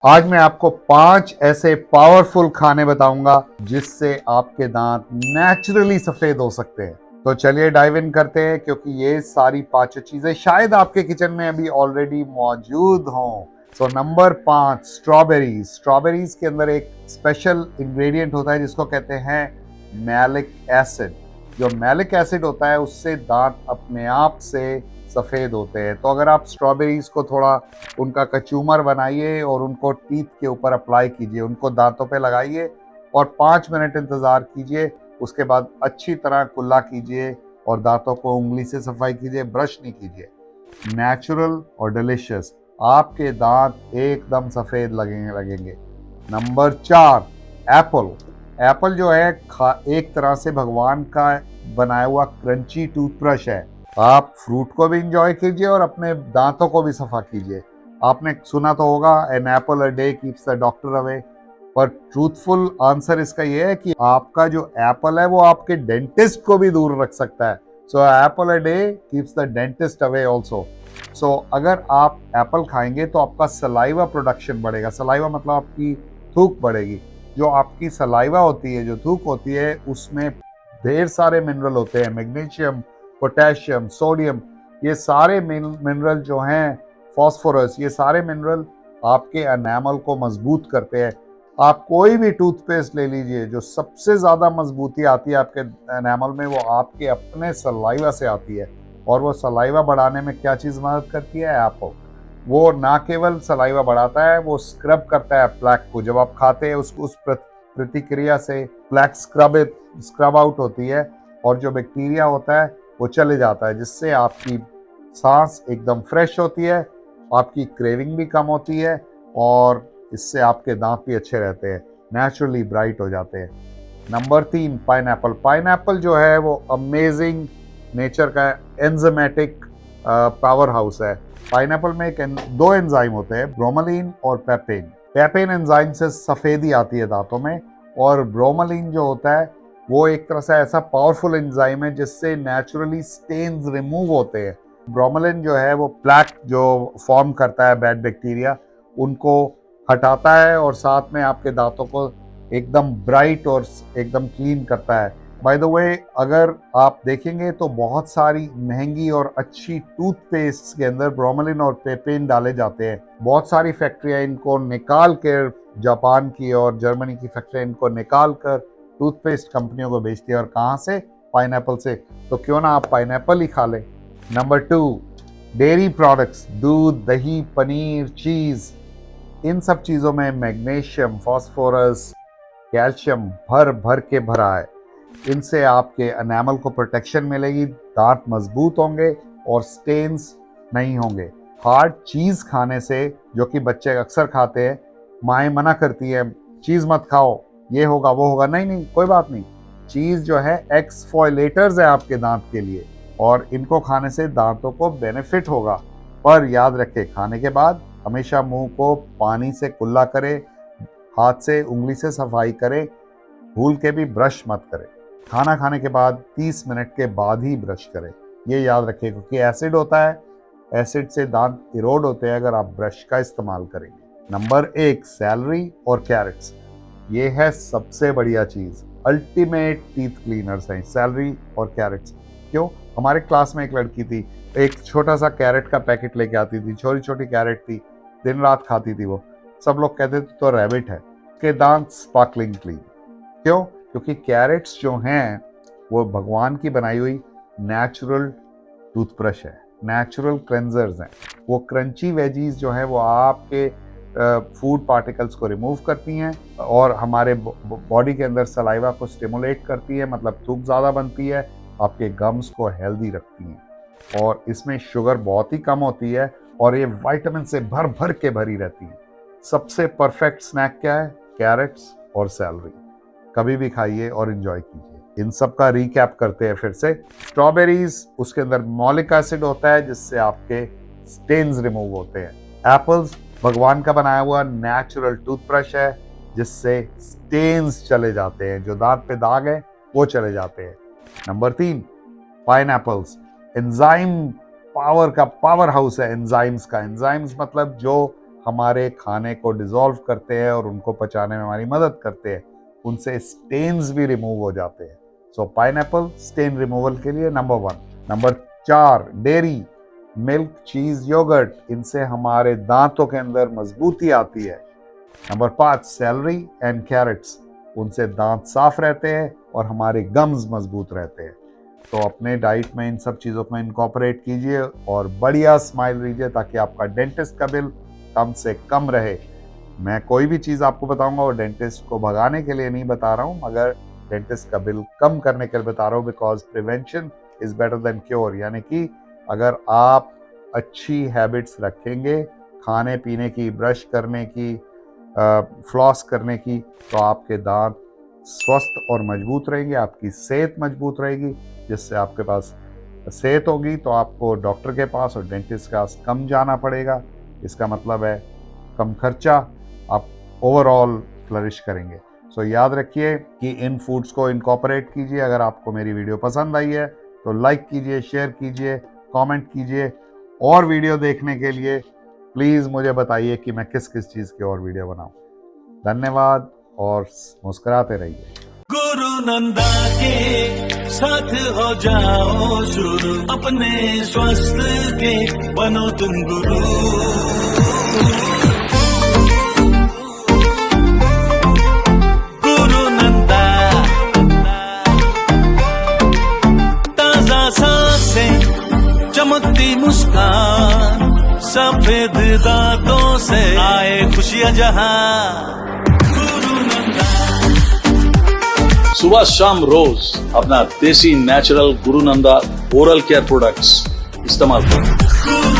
आज मैं आपको 5 ऐसे पावरफुल खाने बताऊंगा जिससे आपके दांत नेचुरली सफेद हो सकते हैं। तो चलिए डाइव इन करते हैं, क्योंकि ये सारी 5 चीजें शायद आपके किचन में अभी ऑलरेडी मौजूद हों। So number 5, strawberries. स्ट्रॉबेरीज के अंदर एक स्पेशल इंग्रेडिएंट होता है जिसको कहते हैं मैलिक एसिड। जो मैलिक एसिड होता है उससे दांत अपने आप से सफ़ेद होते हैं। तो अगर आप स्ट्रॉबेरीज को थोड़ा उनका कचूमर बनाइए और उनको टीथ के ऊपर अप्लाई कीजिए, उनको दांतों पे लगाइए और 5 मिनट इंतज़ार कीजिए। उसके बाद अच्छी तरह कुल्ला कीजिए और दांतों को उंगली से सफाई कीजिए, ब्रश नहीं कीजिए। नेचुरल और डिलिशियस, आपके दांत एकदम सफ़ेद लगेंगे। Number 4, Apple. एप्पल जो है एक तरह से भगवान का बनाया हुआ क्रंची टूथब्रश है। आप फ्रूट को भी इंजॉय कीजिए और अपने दांतों को भी सफा कीजिए। आपने सुना तो होगा, an apple a day keeps the doctor away. पर ट्रूथफुल आंसर इसका ये है कि आपका जो एप्पल है वो आपके डेंटिस्ट को भी दूर रख सकता है। So apple a day keeps the dentist away also. So अगर आप एप्पल खाएंगे तो आपका सलाइवा प्रोडक्शन बढ़ेगा। सलाइवा मतलब आपकी थूक बढ़ेगी। जो आपकी सलाइवा होती है, जो थूक होती है, उसमें ढेर सारे मिनरल होते हैं, मैग्नीशियम, पोटेशियम, सोडियम। ये सारे मिनरल जो हैं, फास्फोरस, ये सारे मिनरल आपके एनामल को मजबूत करते हैं। आप कोई भी टूथपेस्ट ले लीजिए, जो सबसे ज़्यादा मजबूती आती है आपके एनामल में, वो आपके अपने सलाइवा से आती है। और वो सलाइवा बढ़ाने में क्या चीज़ मदद करती है? एप्पल। वो ना केवल सलाइवा बढ़ाता है, वो स्क्रब करता है प्लैक को। जब आप खाते हैं उस प्रतिक्रिया से प्लैक स्क्रब आउट होती है और जो बैक्टीरिया होता है वो चले जाता है, जिससे आपकी सांस एकदम फ्रेश होती है, आपकी क्रेविंग भी कम होती है और इससे आपके दांत भी अच्छे रहते हैं, नेचुरली ब्राइट हो जाते हैं। Number 3, pineapple. पाइनएप्पल जो है वो अमेजिंग नेचर का एंजाइमेटिक पावर हाउस है। पाइनएप्पल में दो एंजाइम होते हैं, ब्रोमोलिन और पेपेन। पेपेन एंजाइम से सफ़ेदी आती है दांतों में, और ब्रोमोलिन जो होता है वो एक तरह से ऐसा पावरफुल एंजाइम है जिससे नेचुरली स्टेन्स रिमूव होते हैं। ब्रोमोलिन जो है वो प्लैक जो फॉर्म करता है, बैड बैक्टीरिया, उनको हटाता है और साथ में आपके दांतों को एकदम ब्राइट और एकदम क्लीन करता है। बाय द वे, अगर आप देखेंगे तो बहुत सारी महंगी और अच्छी टूथपेस्ट के अंदर ब्रोमोलिन और पेपेन डाले जाते हैं। बहुत सारी फैक्ट्रियां इनको निकाल कर, जापान की और जर्मनी की फैक्ट्रियां इनको निकाल कर टूथपेस्ट कंपनियों को बेचती है। और कहाँ से? पाइनएप्पल से। तो क्यों ना आप पाइनएप्पल ही खा लें। Number 2, dairy products. दूध, दही, पनीर, चीज़। इन सब चीज़ों में मैग्नीशियम, फास्फोरस, कैल्शियम भर भर के भरा है। इनसे आपके एनामल को प्रोटेक्शन मिलेगी, दांत मजबूत होंगे और स्टेन्स नहीं होंगे। हार्ड चीज़ खाने से, जो कि बच्चे अक्सर खाते हैं, माएँ मना करती है चीज़ मत खाओ, ये होगा वो होगा। नहीं नहीं, कोई बात नहीं। चीज़ जो है एक्सफोलेटर्स है आपके दांत के लिए, और इनको खाने से दांतों को बेनिफिट होगा। पर याद रखें, खाने के बाद हमेशा मुंह को पानी से कुल्ला करें, हाथ से उंगली से सफाई करें, भूल के भी ब्रश मत करें। खाना खाने के बाद 30 मिनट के बाद ही ब्रश करें। ये याद रखें, क्योंकि एसिड होता है, एसिड से दांत इरोड होते हैं अगर आप ब्रश का इस्तेमाल करेंगे। नंबर 1, सैलरी और कैरेट्स। ये है सबसे बढ़िया चीज़, अल्टीमेट टीथ क्लीनर्स हैं सैलरी और कैरेट्स। क्यों? हमारे क्लास में एक लड़की थी, एक छोटा सा कैरेट का पैकेट लेके आती थी, छोटी छोटी कैरेट थी, दिन रात खाती थी वो। सब लोग कहते थे तो रैबिट है। उसके दांत स्पार्कलिंग क्लीन। क्यों? क्योंकि कैरेट्स जो हैं वो भगवान की बनाई हुई नेचुरल टूथब्रश है, नेचुरल क्लेंजर्स हैं। वो क्रंची वेजीज जो है वो आपके फूड पार्टिकल्स को रिमूव करती हैं और हमारे बॉडी के अंदर सलाइवा को स्टिमुलेट करती है, मतलब थूक ज़्यादा बनती है, आपके गम्स को हेल्दी रखती हैं। और इसमें शुगर बहुत ही कम होती है और ये विटामिन से भर भर के भरी रहती है। सबसे परफेक्ट स्नैक क्या है? कैरेट्स और सैलरी। कभी भी खाइए और एंजॉय कीजिए। इन सब का रिकैप करते हैं फिर से। स्ट्रॉबेरीज, उसके अंदर मॉलिक एसिड होता है जिससे आपके स्टेन्स रिमूव होते हैं। एप्पल्स, भगवान का बनाया हुआ नेचुरल टूथब्रश है जिससे स्टेन्स चले जाते हैं, जो दांत पे दाग है वो चले जाते हैं। नंबर 3, पाइनएप्पल्स, एंजाइम पावर का पावर हाउस है। एंजाइम्स का, एंजाइम्स मतलब जो हमारे खाने को डिसॉल्व करते हैं और उनको पचाने में हमारी मदद करते हैं। उनसे स्टेन्स भी रिमूव हो जाते हैं। सो पाइनएप्पल स्टेन रिमूवल के लिए नंबर 1। नंबर 4, डेयरी, मिल्क, चीज, योगर्ट, इनसे हमारे दांतों के अंदर मजबूती आती है। नंबर 5, सेलरी एंड कैरेट्स, उनसे दांत साफ रहते हैं और हमारे गम्स मजबूत रहते हैं। तो अपने डाइट में इन सब चीज़ों को इनकॉर्पोरेट कीजिए और बढ़िया स्माइल लीजिए ताकि आपका डेंटिस्ट का बिल कम से कम रहे। मैं कोई भी चीज़ आपको बताऊंगा वो डेंटिस्ट को भगाने के लिए नहीं बता रहा हूँ, मगर डेंटिस्ट का बिल कम करने के लिए बता रहा हूँ, because prevention is better than cure. यानी कि अगर आप अच्छी हैबिट्स रखेंगे खाने पीने की, ब्रश करने की, फ्लॉस करने की, तो आपके दांत स्वस्थ और मजबूत रहेंगे, आपकी सेहत मजबूत रहेगी। जिससे आपके पास सेहत होगी तो आपको डॉक्टर के पास और डेंटिस्ट के पास कम जाना पड़ेगा। इसका मतलब है कम खर्चा, आप ओवरऑल फ्लरिश करेंगे। सो याद रखिए कि इन फूड्स को इनकॉर्पोरेट कीजिए। अगर आपको मेरी वीडियो पसंद आई है तो लाइक कीजिए, शेयर कीजिए, कमेंट कीजिए, और वीडियो देखने के लिए प्लीज़ मुझे बताइए कि मैं किस किस चीज़ की और वीडियो बनाऊं। धन्यवाद और मुस्कुराते रहिए। गुरु नंदा के साथ हो जाओ शुरू, अपने स्वास्थ्य के बनो तुम गुरु। गुरु नंदा, ताजा सांसें, चमकती मुस्कान, सफेद दांतों से आए खुशियां जहां। सुबह शाम रोज अपना देसी नेचुरल गुरु नंदा ओरल केयर प्रोडक्ट्स इस्तेमाल करें।